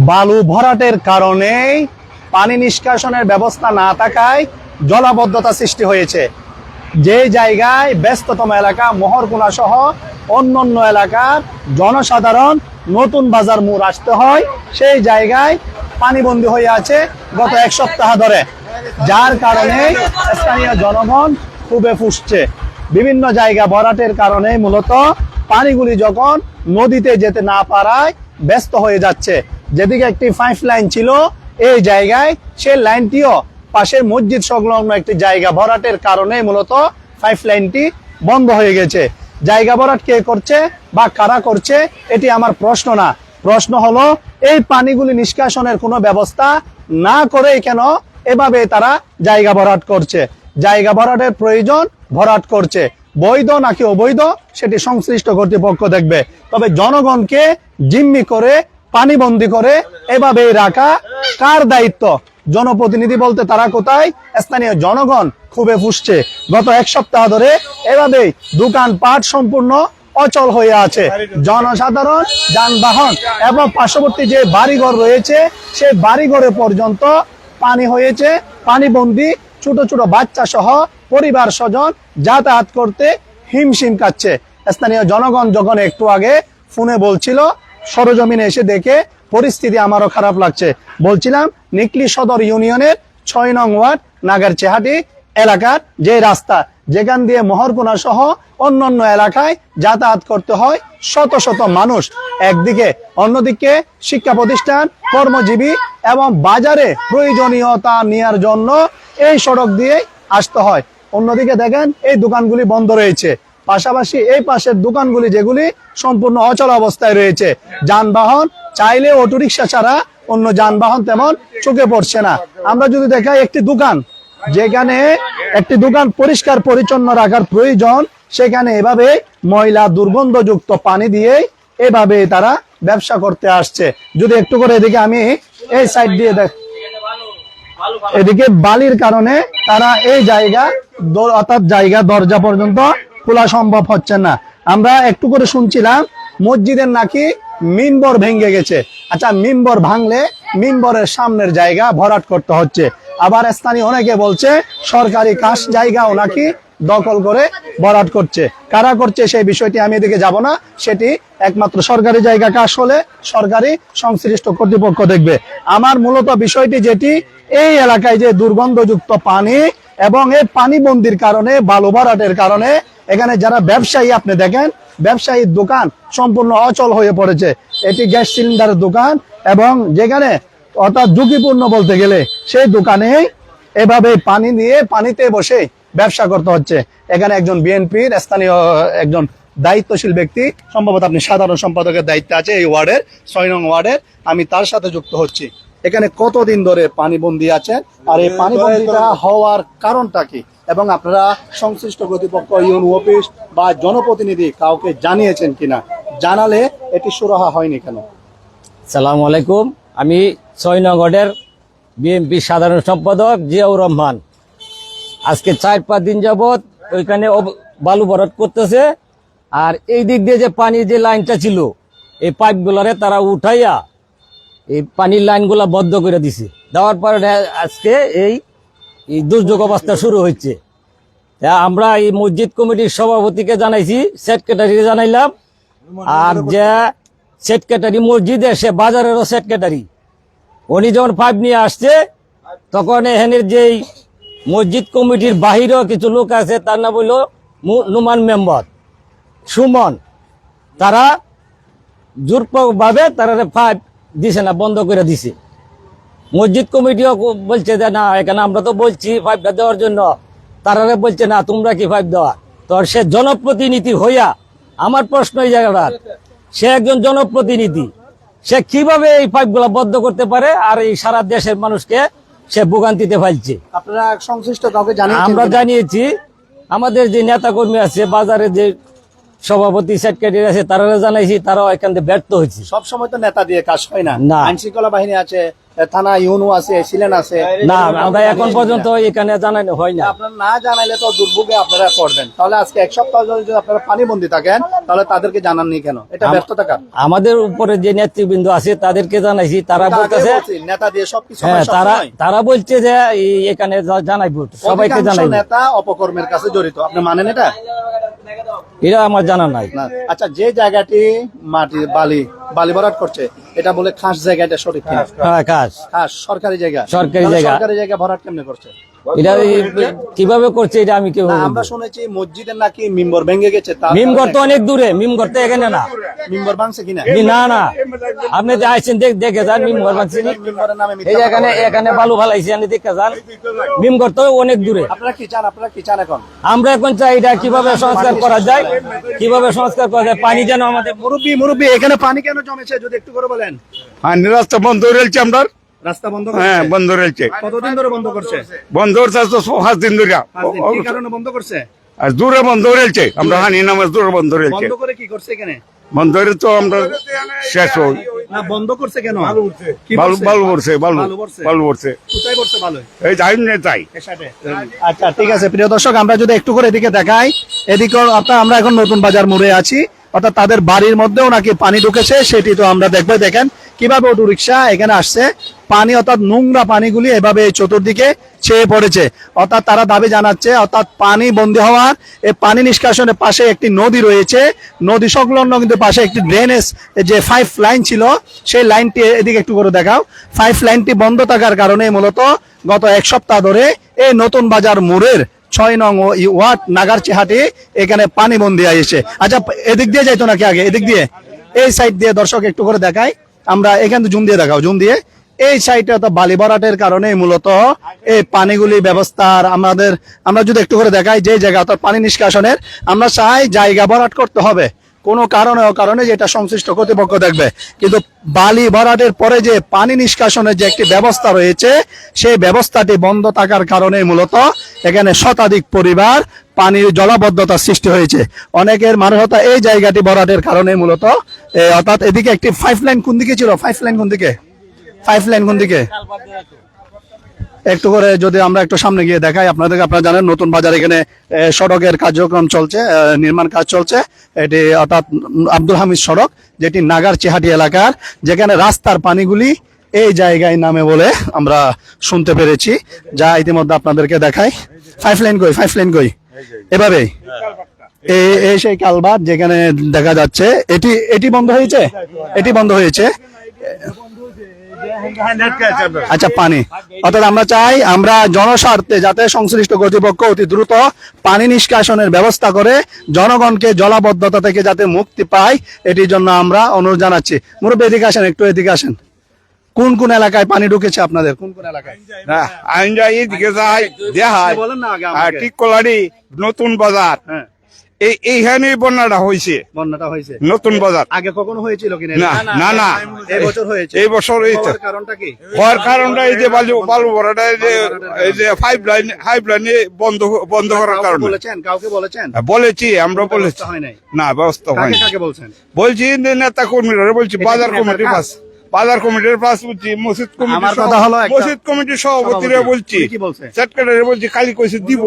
বালু ভরাটের কারণে পানি নিষ্কাশনের ব্যবস্থা না থাকায় জলাবদ্ধতা সৃষ্টি হয়েছে। যে জায়গায় ব্যস্ততম এলাকা মোহরকুনা সহ অন্যান্য এলাকার জনসাধারণ নতুন বাজার মোড় আসতে হয়, সেই জায়গায় পানিবন্দী হয়ে আছে গত এক সপ্তাহ ধরে, যার কারণে স্থানীয় জনগণ খুবই ফুসছে। বিভিন্ন জায়গা ভরাটের কারণে মূলত পানিগুলি যখন নদীতে যেতে না পারায় ব্যস্ত হয়ে যাচ্ছে। যেদিকে একটি পাইপ লাইন ছিল এই জায়গায়, সেই লাইনটিও পাশের মসজিদ সংলগ্ন একটি জায়গা ভরাটের কারণে মূলত পাইপ লাইনটি বন্ধ হয়ে গেছে। জায়গা ভরাট কে করছে বা কারা করছে এটি আমার প্রশ্ন না। প্রশ্ন হলো এই পানিগুলি নিষ্কাশনের কোনো ব্যবস্থা না করে কেন এভাবে তারা জায়গা ভরাট করছে। জায়গা ভরাটের প্রয়োজন, ভরাট করছে। বৈধ নাকি অবৈধ সেটি সংশ্লিষ্ট কর্তৃপক্ষ দেখবে। তবে জনগণকে জিম্মি করে পানিবন্দী করে এভাবে রাখা কার দায়িত্ব? জনপ্রতিনিধি বলতে তারা কোথায়? স্থানীয় জনগণ খুবই ফুসছে। গত এক সপ্তাহ ধরে এভাবে দোকানপাট সম্পূর্ণ অচল হয়ে আছে। জনসাধারণ, যানবাহন এবং পার্শ্ববর্তী যে বাড়িঘর রয়েছে সেই বাড়িঘরে পর্যন্ত পানি হয়েছে। পানিবন্দী ছোট ছোট বাচ্চা সহ পরিবার স্বজন যাতায়াত করতে হিমশিম খাচ্ছে। স্থানীয় জনগণ যখন একটু আগে ফোনে বলছিল, সরজমিনে এসে দেখে পরিস্থিতি আমারও খারাপ লাগছে। বলছিলাম নিকলি সদর ইউনিয়নের ৬ নং ওয়ার্ড নাগারচেহাটি এলাকার যে রাস্তা, যেখান দিয়ে মোহরকুনা সহ অন্যান্য এলাকায় যাতায়াত করতে হয় শত শত মানুষ একদিকে, অন্যদিকে শিক্ষা প্রতিষ্ঠান, কর্মজীবী এবং বাজারে প্রয়োজনীয়তা নেওয়ার জন্য এই সড়ক দিয়ে আসতে হয়। অন্যদিকে দেখেন এই দোকানগুলি বন্ধ রয়েছে, পাশাপাশি এই পাশের দোকানগুলি যেগুলি সম্পূর্ণ অচল অবস্থায় রয়েছে। যানবাহন চাইলে অটোরিকশা ছাড়া অন্য যানবাহন তেমন চোখে পড়ছে না। আমরা যদি দেখাই একটি দোকান, যেখানে একটি দোকান পরিষ্কার পরিচ্ছন্ন রাখার প্রয়োজন, সেখানে এভাবে ময়লা দুর্গন্ধযুক্ত পানি দিয়ে এভাবে তারা ব্যবসা করতে আসছে। যদি একটু করে এদিকে আমি এই সাইড দিয়ে দেখ, এদিকে বালির কারণে তারা এই জায়গা অর্থাৎ জায়গা দরজা পর্যন্ত খোলা সম্ভব হচ্ছে না। আমরা একটু করে শুনছিলাম মসজিদের নাকি মিম্বর ভেঙে গেছে। আচ্ছা, মিম্বর ভাঙলে মিম্বরের সামনের জায়গা ভরাট করতে হচ্ছে। আবার স্থানীয় অনেকে বলছে সরকারি কাজ জায়গাও নাকি দখল করে ভরাট করছে। কারা করছে সেই বিষয়টি আমি এদিকে যাব না, সেটি একমাত্র সরকারি জায়গা কাজ হলে সরকারি সংশ্লিষ্ট কর্তৃপক্ষ দেখবে। আমার মূলত বিষয়টি যেটি, এই এলাকায় যে দুর্গন্ধযুক্ত পানি এবং এই পানিবন্দির কারণে, বালু ভরাটের কারণে এখানে যারা ব্যবসায়ী, আপনি দেখেন ব্যবসায়ীর দোকান সম্পূর্ণ অচল হয়ে পড়েছে। এটি গ্যাস সিলিন্ডারের দোকান এবং যেখানে অর্থাৎ ঝুঁকিপূর্ণ বলতে গেলে সেই দোকানে এভাবে পানি নিয়ে পানিতে বসে ব্যবসা করতে হচ্ছে। এখানে একজন বিএনপির স্থানীয় একজন দায়িত্বশীল ব্যক্তি, সম্ভবত আপনি সাধারণ সম্পাদকের দায়িত্বে আছে এই ওয়ার্ডের ৬ নং ওয়ার্ডের, আমি তার সাথে যুক্ত হচ্ছি। এখানে কতদিন ধরে পানিবন্দী আছেন আর এই পানিবন্দীটা হওয়ার কারণটা কি, এবং আপনারা সংশ্লিষ্ট কর্তৃপক্ষ, ইউনো অফিস বা জনপ্রতিনিধি কাউকে জানিয়েছেন কিনা? জানালে এটি সুরাহা হয়নি কেন? সালাম আলাইকুম, আমি ৬ নং ওয়ার্ডের বিএনপি সাধারণ সম্পাদক জিয়াউর রহমান। আজকে ৪-৫ দিন যাবৎ ওইখানে বালু ভরাট করতেছে। আর এই দিক দিয়ে যে পানির যে লাইনটা ছিল, এই পাইপগুলারে তারা উঠাইয়া এই পানির লাইনগুলা বন্ধ করে দিছে। দেওয়ার পরে আজকে এই দুর্যোগ অবস্থা শুরু হচ্ছে। আমরা এই মসজিদ কমিটির সভাপতিকে জানাইছি, সেক্রেটারিকে জানাইলাম, আর যে সেক্রেটারি মসজিদে সে বাজারেরও সেক্রেটারি, উনি যখন পাইপ নিয়ে আসছে তখন এখানের যেই মসজিদ কমিটির বাহিরেও কিছু লোক আছে, তার নাম হইল নুমান মেম্বার, সুমন, তারা জোরপূর্বকভাবে তারা পাইপ দিছে না, বন্ধ করে দিছে। মসজিদ কমিটিও বলছে যে না, এখানে আমরা তো বলছি পাইপটা দেওয়ার জন্য, তারা বলছে না তোমরা কি পাইপ দেওয়া। তো সে জনপ্রতিনিধি হইয়া, আমার প্রশ্ন এই জায়গাটা, সে একজন জনপ্রতিনিধি, সে কিভাবে এই পাইপগুলা বন্ধ করতে পারে আর এই সারা দেশের মানুষকে সে ভোগান্তিতে ফেলছে? আপনারা সংশ্লিষ্ট কাউকে জানিয়েছেন? আমরা জানিয়েছি, আমাদের যে নেতা কর্মী আছে, বাজারে যে সভাপতি সেক্রেটারি আছে তারা জানাইছি, তারাও এখান থেকে ব্যর্থ হয়েছে। সব সময় তো নেতা দিয়ে কাজ হয় না, না। আইন শৃঙ্খলা বাহিনী আছে, থানা ইউনো আছে, সিলেন আছে। না, আমরা এখন পর্যন্ত এখানে জানানো হয় না। আপনারা না জানাইলে তো দুর্ভোগে আপনারা পড়বেন। তাহলে আজকে এক সপ্তাহ যদি আপনারা পানিবন্দী থাকেন, তাহলে তাদেরকে জানাননি কেন? এটা ব্যর্থতা কার? আমাদের উপরে যে নেতৃবৃন্দ আছে তাদেরকে জানাইছি, তারা এটা বলতেছে আগেও বলছি, নেতা দিয়ে সবকিছু হ্যাঁ, হয়, সবসময়। তারা বলছে যে এখানে জানাইবো, সবাইকে অধিকাংশ জানাইবো। নেতা অপকর্মের কাছে জড়িত, আপনি মানেন এটা? এটা আমার জানা নাই। না। আচ্ছা, যে জায়গাটি মাটি বালি ভরাট করছে, এটা বলে খাস জায়গাটা সঠিক কিনা? হ্যাঁ, কাজ খাস সরকারি জায়গা। সরকারি তাহলে জায়গা। সরকারি জায়গা ভরাট কেমনে করছে? এটা কিভাবে করছে এটা আমি কেউ না, আমরা শুনেছি মসজিদের নাকি মিম্বর ভেঙে গেছে। মিমঘর তো অনেক দূরে, মিমঘর তো এখানে না। মিম্বর ভাঙছে কিনা? না না, আপনি যে আইছেন দেখে যান, মিমঘর ভাঙছে নি। মিম্বরের নামে এই যে এখানে বালু ফালাইছি, আপনি দেখে যান, মিমঘর তো অনেক দূরে। আপনারা কি চান এখন? আমরা এখন চাই এটা কিভাবে সংস্কার করা যায়, কিভাবে সংস্কার করা যায়, পানি যেন আমাদের। মুরব্বী এখানে পানি কেন জমেছে যদি একটু করে বলেন? হ্যাঁ, রাস্তা বন্ধ রয়েছে আমরা। রাস্তা বন্ধ হ্যাঁ, করছে? বন্ধ রয়েছে। কতদিন ধরে বন্ধ করছে? বন্ধ হচ্ছে তো 5 দিন ধরে। 5 দিন। কি কারণে বন্ধ করছে? আর দূরে বন্ধ রয়েছে, আমরা হানি নামাজ দূরে বন্ধ রয়েছে। বন্ধ করে কি করছে এখানে? বন্ধ হলে তো আমরা শেষ হই। না, বন্ধ করছে কেন? কি বালু করছে? বালু পড়ছে, বালু বালু পড়ছে? বালু পড়ছে। কোথায় করছে বালু? এই যাই না তাই। আচ্ছা, ঠিক আছে প্রিয় দর্শক, আমরা যদি একটু করে এদিকে দেখাই, এদিকে আপনার আমরা এখন নতুন বাজার মোড়ে আছি, অর্থাৎ তাদের বাড়ির মধ্যেও নাকি পানি ঢুকেছে, সেটি তো আমরা দেখবো। দেখেন কিভাবে অটো রিক্সা এখানে আসছে, পানি অর্থাৎ নোংরা পানিগুলি এভাবে চতুর্দিকে ছেয়ে পড়েছে। অর্থাৎ তারা দাবি জানাচ্ছে, অর্থাৎ পানি বন্ধ হওয়ার এই পানি নিষ্কাশনের পাশে একটি নদী রয়েছে, নদী সংলগ্ন কিন্তু পাশে একটি ড্রেনেজ যে 5 লাইন ছিল, সেই লাইনটি এদিকে একটু করে দেখাও। 5 লাইনটি বন্ধ থাকার কারণে মূলত গত এক সপ্তাহ ধরে এই নতুন বাজার মোড়ের 6 নং ওয়ার্ড নাগারচিহাটে এখানে পানি বন্দি আইছে। আচ্ছা, এদিক দিয়ে যাইতো নাকি আগে? এদিক দিয়ে, এই সাইড দিয়ে দর্শক একটু করে দেখাই আমরা, এখান থেকে জুম দিয়ে দেখাও, জুম দিয়ে। এই সাইডে তো বালি ভরাটের কারণে মূলত এই পানিগুলি ব্যবস্থার আমরা যদি একটু করে দেখাই, যে জায়গা অর্থাৎ পানি নিষ্কাশনের, আমরা চাই জায়গা ভরাট করতে হবে কোনো কারণে যেটা সংশ্লিষ্ট কর্তৃপক্ষ দেখবে, কিন্তু বালি ভরাটের পরে যে পানি নিষ্কাশনের যে একটি ব্যবস্থা রয়েছে, সেই ব্যবস্থাটি বন্ধ থাকার কারণে মূলত এখানে শতাধিক পরিবার পানির জলাবদ্ধতার সৃষ্টি হয়েছে। অনেকের মানবতা এই জায়গাটি ভরাটের কারণে মূলত অর্থাৎ এদিকে একটি 5 লাইন কোন দিকে ছিল? 5 লাইন কোন দিকে? 5 লাইন কোন দিকে? একটু করে যদি আমরা একটু সামনে গিয়ে দেখাই আপনাদেরকে। আপনারা জানেন নতুন বাজার এখানে সড়কের কার্যক্রম চলছে, নির্মাণ কাজ চলছে। এটি অর্থাৎ আব্দুল হামিদ সড়ক, যেটি নাগারচিহাটি এলাকার, যেখানে রাস্তার পানিগুলি এই জায়গায় নামে বলে আমরা শুনতে পেরেছি, যা ইতিমধ্যে আপনাদেরকে দেখাই। 5 লাইন কই? 5 লাইন কই? এভাবেই এই সেই কালভার্ট যেখানে দেখা যাচ্ছে এটি বন্ধ হয়েছে, এটি বন্ধ হয়েছে। আচ্ছা, পানি অর্থাৎ আমরা চাই, আমরা জনস্বার্থে যাতে সংশ্লিষ্ট কর্তৃপক্ষ অতি দ্রুত পানি নিষ্কাশনের ব্যবস্থা করে জনগণকে জলাবদ্ধতা থেকে যাতে মুক্তি পায়, এটির জন্য আমরা অনুরোধ জানাচ্ছি। মুরব্বী এদিকে আসেন, একটু এদিকে আসেন। কোন কোন এলাকায় পানি ঢুকেছে আপনাদের? কোন কোন এলাকায়? আইন যাই এদিকে যাই দেখায়। বলেন না আগে আর আমাকে। টিকলাড়ি নতুন বাজার, হ্যাঁ, এইখানে বন্যাটা হয়েছে। বন্যাটা হয়েছে নতুন বাজার আগে কখনো হয়েছিল কিনা? না না না, এই বছর হয়েছে। এই বছর হয়েছে। হওয়ার কারণটা কি? হওয়ার কারণটা এই যে বালু ভরাটা, এই যে 5 লাইনে বন্ধ করার কাউকে কারণে। কাউকে বলেছেন? বলেছি, আমরা বলেছি। ব্যবস্থা হয় নাই। না, ব্যবস্থা কাকে হয়নি। কাকে বলছেন? বলছি যে নেতা কর্মীরা বলছি, এটা বাজার কি কমিটির নেতার পাস, বাজার কমিটির পাস বলছি, মসজিদ আমার কমিটির কথা হলো একটা- মসজিদ কমিটির সভাপতিরা সভাপতি। বলছি, উনি কি বলছে? সেক্রেটারি বলছি, কালি কইছে দিব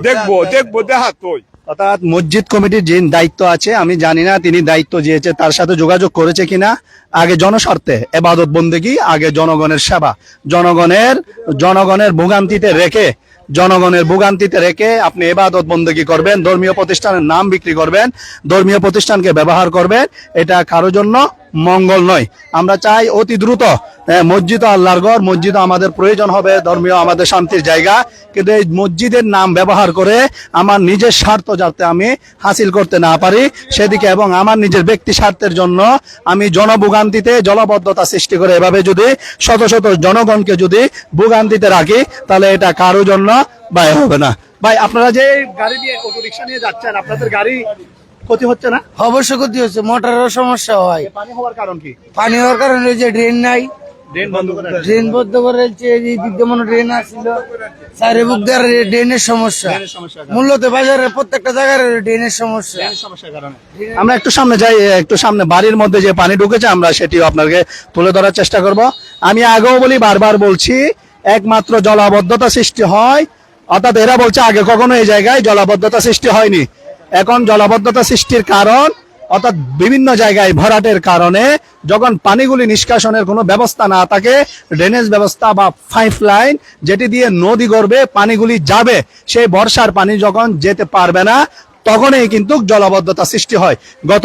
দেখবো দেখা তোই। অর্থাৎ মসজিদ কমিটির যে দায়িত্ব আছে, আমি জানি না তিনি দায়িত্ব দিয়েছে, তার সাথে যোগাযোগ করেছে কিনা। আগে জনস্বার্থে এবাদত বন্দেগী, আগে জনগণের সেবা, জনগণের ভোগান্তিতে রেখে আপনি এবাদত বন্দেগী করবেন, ধর্মীয় প্রতিষ্ঠানের নাম বিক্রি করবেন, ধর্মীয় প্রতিষ্ঠানকে ব্যবহার করবেন, এটা কারোর জন্য মঙ্গল নয়। আমরা চাই অতি দ্রুত মসজিদ আল্লাহর ঘর, মসজিদ আমাদের প্রয়োজন হবে, ধর্মীয় আমাদের শান্তির জায়গা, কিন্তু এই মসজিদের নাম ব্যবহার করে আমার নিজের স্বার্থ যাতে আমি হাসিল করতে না পারি সেদিকে, এবং আমার নিজের ব্যক্তি স্বার্থের জন্য আমি জনভোগান্তিতে জলবদ্ধতা সৃষ্টি করে এভাবে যদি শত শত জনগণকে যদি ভোগান্তিতে রাখি, তাহলে এটা কারোর জন্য ব্যয় হবে না। ভাই, আপনারা যে গাড়ি নিয়ে অটো রিক্সা নিয়ে যাচ্ছেন, আপনাদের গাড়ি ক্ষতি হচ্ছে না? অবশ্য ক্ষতি হচ্ছে, মোটরেরও সমস্যা হয়। পানি হওয়ার কারণ কি? পানি হওয়ার কারণে যে ড্রেন নাই, ড্রেন বন্ধ করে ড্রেন বদ্ধ করে এই দিক দিয়ে মনে ড্রেন আসছিল চারে বুক দেওয়ার ড্রেনের সমস্যা মূলত বাজারে প্রত্যেকটা জায়গার ড্রেনের সমস্যা আমরা একটু সামনে যাই, একটু সামনে বাড়ির মধ্যে যে পানি ঢুকেছে আমরা সেটিও আপনাকে তুলে ধরার চেষ্টা করব। আমি আগেও বলি, বারবার বলছি, একমাত্র জলাবদ্ধতা সৃষ্টি হয়, অর্থাৎ এরা বলছে আগে কখনো এই জায়গায় জলাবদ্ধতা সৃষ্টি হয়নি। এখন জলাবদ্ধতা সৃষ্টির কারণ, অর্থাৎ বিভিন্ন জায়গায় ভরাটের কারণে যখন পানিগুলি নিষ্কাশনের কোনো ব্যবস্থা না থাকে, ড্রেনেজ ব্যবস্থা বা পাইপ লাইন যেটি দিয়ে নদী গর্ভে পানিগুলি যাবে, সেই বর্ষার পানি যখন যেতে পারবে না, তখনই কিন্তু জলাবদ্ধতা সৃষ্টি হয়। গত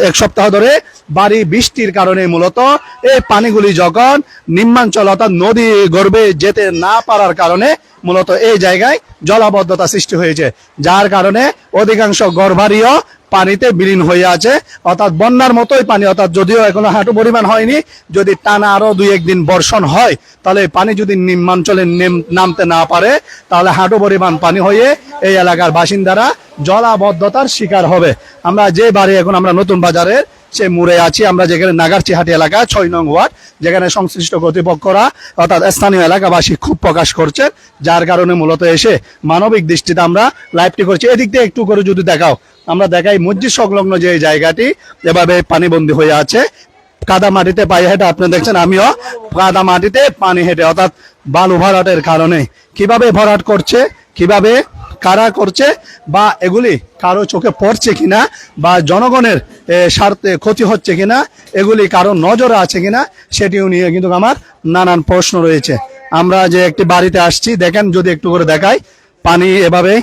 এক সপ্তাহ ধরে ভারী বৃষ্টির কারণে মূলত এই পানিগুলি যখন নিম্নাঞ্চল অর্থাৎ নদী গর্ভে যেতে না পারার কারণে মূলত এই জায়গায় জলাবদ্ধতা সৃষ্টি হয়েছে, যার কারণে অধিকাংশ গর্ভারিও পানিতে বিলীন হয়ে আছে, অর্থাৎ বন্যার মতোই পানি, অর্থাৎ যদিও এখনো হাঁটু পরিমাণ হয়নি, যদি টানা আরো 2-1 দিন বর্ষণ হয় তাহলে পানি যদি নিম্নাঞ্চলে নামতে না পারে তাহলে হাঁটু পরিমাণ পানি হয়ে এই এলাকার বাসিন্দারা জলাবদ্ধতার শিকার হবে। আমরা যে বাড়ি এখন আমরা নতুন বাজারের সে মোড়ে আছি, আমরা যেখানে নাগারচিহাটি এলাকা 6 নং ওয়ার্ড, যেখানে সংশ্লিষ্ট কর্তৃপক্ষরা অর্থাৎ স্থানীয় এলাকাবাসী খুব প্রকাশ করছে, যার কারণে মূলত এসে মানবিক দৃষ্টিতে আমরা লাইভটি করছি। এদিক দিয়ে একটু করে যদি দেখাও, আমরা দেখাই মসজিদ সংলগ্ন যে জায়গাটি এভাবে পানিবন্দী হয়ে আছে, কাদা মাটিতে পায়ে হেঁটে আপনি দেখছেন, আমিও কাদা মাটিতে পানি হেঁটে, অর্থাৎ বালু ভরাটের কারণে কিভাবে ভরাট করছে, কিভাবে কারা করছে, বা এগুলি কারো চোখে পড়ছে কিনা, বা জনগণের স্বার্থে ক্ষতি হচ্ছে কিনা, এগুলি কারো নজরে আছে কিনা, সেটিও নিয়ে কিন্তু আমার নানান প্রশ্ন রয়েছে। আমরা যে একটি বাড়িতে আসছি, দেখেন যদি একটু করে দেখাই, পানি এভাবে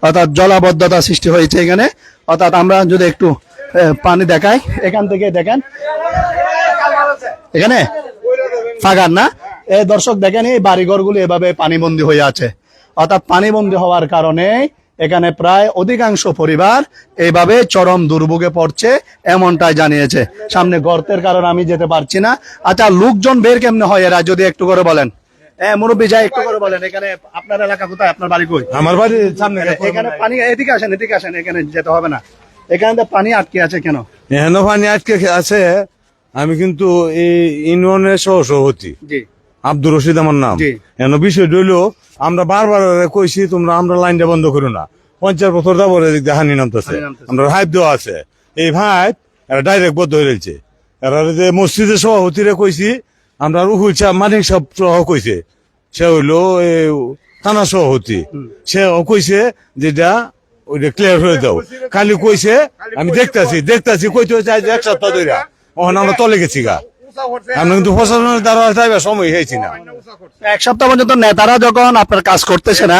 অর্থাৎ জলাবদ্ধতা সৃষ্টি হয়েছে এখানে, অর্থাৎ আমরা যদি একটু পানি দেখাই, এখান থেকে দেখেন এখানে ফাগান না, এই দর্শক দেখেন এই বাড়িঘরগুলি এভাবে পানিবন্দী হয়ে আছে, অর্থাৎ পানিবন্দী হওয়ার কারণে এখানে প্রায় অধিকাংশ পরিবার এইভাবে চরম দুর্ভোগে পড়ছে, এমনটাই জানিয়েছে। সামনে গর্তের কারণে আমি যেতে পারছি না। আচ্ছা, লোকজন বের কেমনে হয় এরা, যদি একটু করে বলেন। মুরব্বী যাই একটু করে বলেন, এখানে আপনার এলাকা কোথায়, আপনার বাড়ি কই? আমার বাড়ির সামনে এখানে পানি, এদিকে আসেন, এদিকে আসেন, এখানে যেতে হবে না, এখানে পানি আটকে আছে কেন? এখানে পানি আটকে আছে। আমি কিন্তু এই ইউনিয়নের সভাপতি জি, আব্দুর রশিদ আমার নাম। জি। এন বিষয় হইল, আমরা বারবার কইছি আমরা লাইনটা বন্ধ করো না, 50 বছর যাবো হানি নামতেছে, আমরা হাইপ দেওয়া আছে, এই ভাইপ এরা ডাইরেক্ট বদ্ধ হয়ে রয়েছে। এরা যে মসজিদের সভাপতিরা কইছি, আমরা রুহুল সাহেব মানিক সব সহ কইছে, সে হইলো থানা সভাপতি, সে কইছে যেটা ওইটা ক্লিয়ার হয়ে দাও, খালি কইছে আমি দেখতাছি কইতে হচ্ছে আজ 1 সপ্তাহ ধরে, ওখানে আমরা তলে গেছি গা, আমরা কিন্তু প্রশাসনের দ্বারা যাইবার সময় হয়েছি না। 1 সপ্তাহ পর্যন্ত নেতারা যখন আপনার কাজ করতেছে না,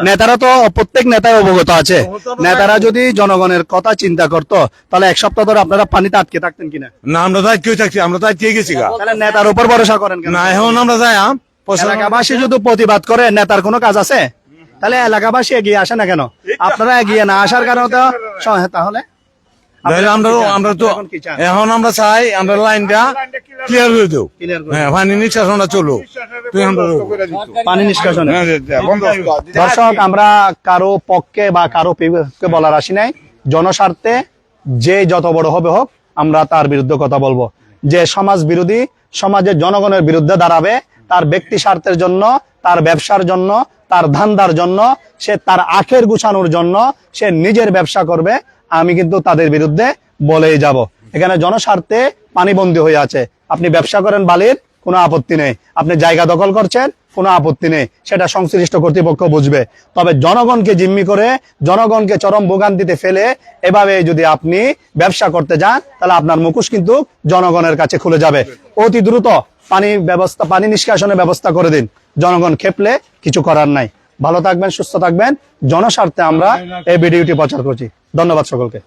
নেতারা তো প্রত্যেক নেতাই অবগত আছে, নেতারা যদি জনগণের কথা চিন্তা করতো তাহলে 1 সপ্তাহ ধরে আপনারা পানিতে আটকে থাকতেন কিনা? না, আমরা তাই কেউ থাকছি, আমরা তাই কে গেছি গা। তাহলে নেতার উপর ভরসা করেন কেন? না, এখন আমরা যাই এলাকাবাসী যদি প্রতিবাদ করে, নেতার কোনো কাজ আছে? তাহলে এলাকাবাসী এগিয়ে আসে না কেন? আপনারা এগিয়ে না আসার কারণে তো তাহলে আমরা তো এখন আমরা চাই আমরা লাইনটা ক্লিয়ার হয়ে দেও, হ্যাঁ, পানি নিষ্কাশনটা চলো, পানি নিষ্কাশনে। দর্শক, আমরা কারো পক্ষে বা কারো বিপক্ষে বলার আসি নাই, জনস্বার্থে যে যত বড় হবে হোক আমরা তার বিরুদ্ধে কথা বলবো। যে সমাজ বিরোধী, সমাজের জনগণের বিরুদ্ধে দাঁড়াবে, তার ব্যক্তি স্বার্থের জন্য, তার ব্যবসার জন্য, তার ধান্দার জন্য, সে তার আখের গুছানোর জন্য সে নিজের ব্যবসা করবে, আমি কিন্তু তাদের বিরুদ্ধে বলেই যাব। এখানে জনস্বার্থে পানিবন্দী হয়ে আছে, আপনি ব্যবসা করেন বালির, কোনো আপত্তি নেই, আপনি জায়গা দখল করছেন, কোনো আপত্তি নেই, সেটা সংশ্লিষ্ট কর্তৃপক্ষ বুঝবে। তবে জনগণকে জিম্মি করে, জনগণকে চরম ভোগান্তিতে ফেলে এভাবে যদি আপনি ব্যবসা করতে যান, তাহলে আপনার মুখোশ কিন্তু জনগণের কাছে খুলে যাবে। অতি দ্রুত পানি নিষ্কাশনের ব্যবস্থা করে দিন, জনগণ খেপলে কিছু করার নাই। ভালো থাকবেন, সুস্থ থাকবেন, জনস্বার্থে আমরা এই ভিডিওটি প্রচার করছি। ধন্যবাদ সকলকে।